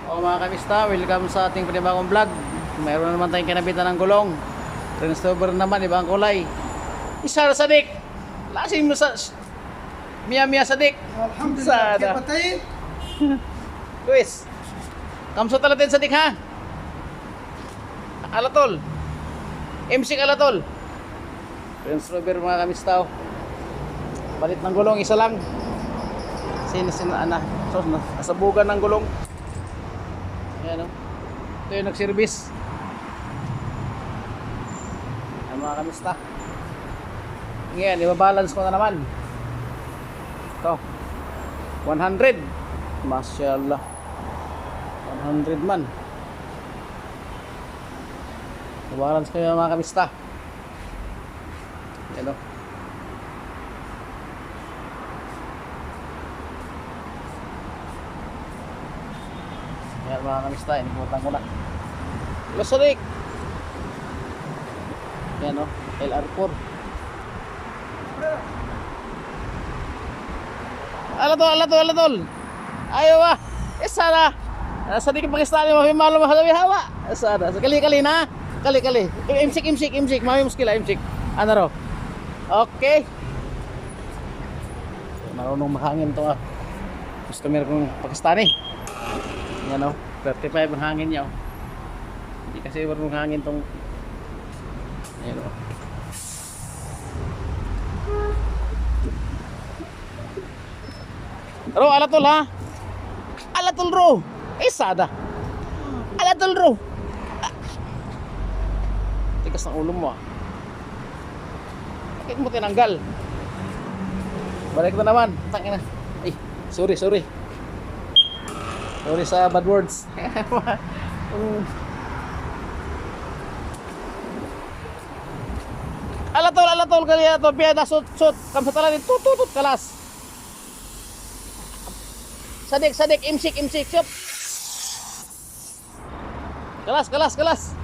O mga kamista, welcome sa ating panibagong vlog. Mayroon na naman tayong kinabitan ng gulong. Transfer naman, ibang kulay. Isa na sadik. Lasing mo sa Mia sadik. Alhamdulillah. Kaya patayin. Luis, kamso talatin sadik ha. Alatol. MC Alatol. Transfer mga kamista. Palit ng gulong, isa lang. So, nasabugan ng gulong. Ayan o. Ito yung nag-service. Ayan mga kamista. Ngayon, ibabalance ko na naman. Ito. 100. Masyaallah. 100 man. Ibabalance ko yung mga kamista. Ayan o. Ayan mga kamista, inibutan ko na. Losodik! Ayan o, LR4. Alatol! Ayaw ba? Isa na! Sadik yung Pakistani, mahimalo mahalawi hawa. Isa na, kali-kali na. Kali-kali. Imsik, mami muskila, imsik. Ano ro? Okay. Marunong mahangin to ah. Customer kong Pakistani. Yan o, 35 ang hangin niya o. Hindi kasi marunong hangin tong. Ayan o. Ro, alatol ha. Alatol ro. Sada. Alatol ro. Tikas ng ulo mo ah. Bakit mo tinanggal? Balik na naman. Tangina. Ay, sorry. Sorry sa bad words. Alatol kaliya to. Piya na sut. Kamsa talaga tutut kalas. Sadik, imsik, shop. Kalas.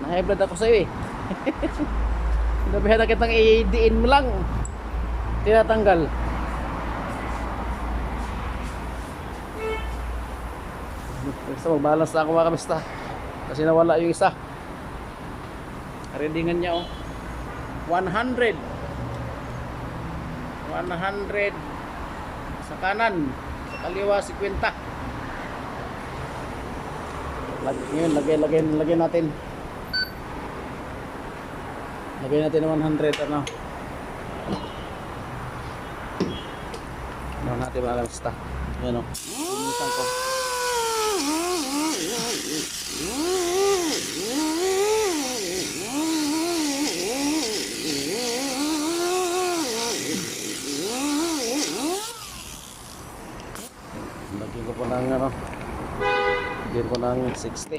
Na-hybrid ako sa'yo eh. Nabihan na kitang i-diin mo lang. Tinatanggal. Basta mag-balance na ako mga kamista. Kasi nawala yung isa. Readingan niya oh. 100 sa kanan, sa kaliwa 50. Ngayon lagay natin. Lagay natin ng 100 ano. Ano natin mga kamista. Ayan oh. Binisan ko. Lagyan ko po ng ano, lagyan ko ng 60. Lagyan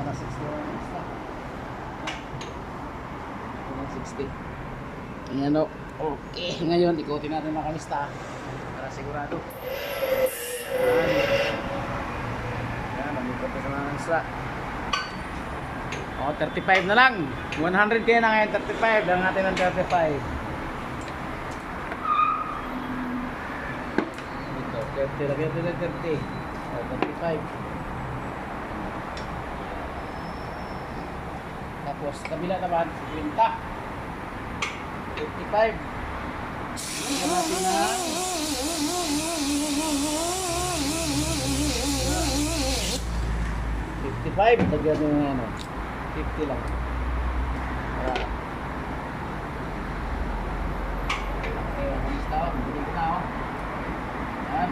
na 60. Ayan o. Okay, ngayon ikutin natin mga kamista para sigurado. Ayan, nandito pa sa mga kamista. O, 35 na lang. 100 kaya na ngayon, 35. Lang natin ng 35. Ito, 30. Lagyan natin ng 30. O, 35. Tapos, kabila naman, 50. 55. Lagyan natin na 55. Lagyan natin na ano 50 lang. Okay, kamista o. Bili ko na o. Ayan.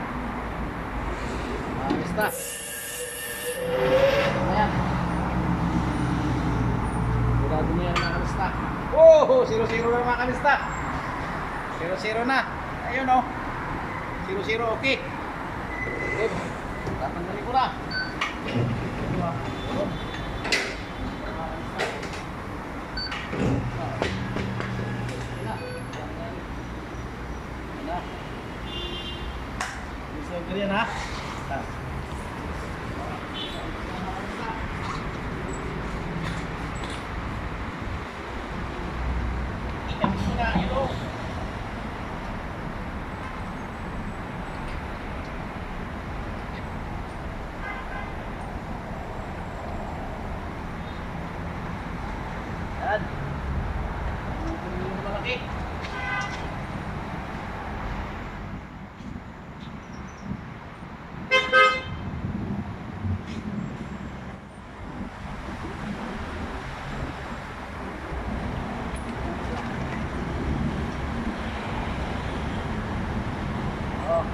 Kamista. Ayan. Sigurado niya mga kamista. Oh! 0-0 na mga kamista. 0-0 na. Ayun o. 0-0 okay. Good. Tatanggalin ko na. Ganyan ha. Saan? Malaki. Oh.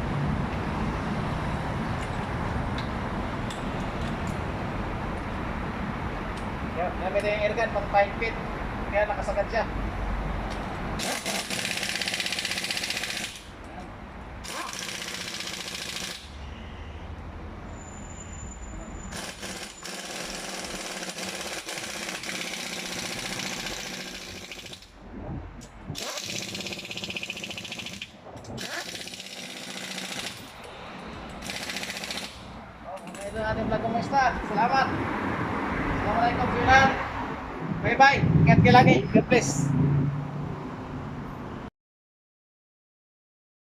Gamit yung airgun pang 5 feet. Kaya nakasagad siya. Ito ang ating vlog. Kumusta? Salamat. Assalamualaikum, Filan. Bye-bye. Ingat kayo lagi. God bless.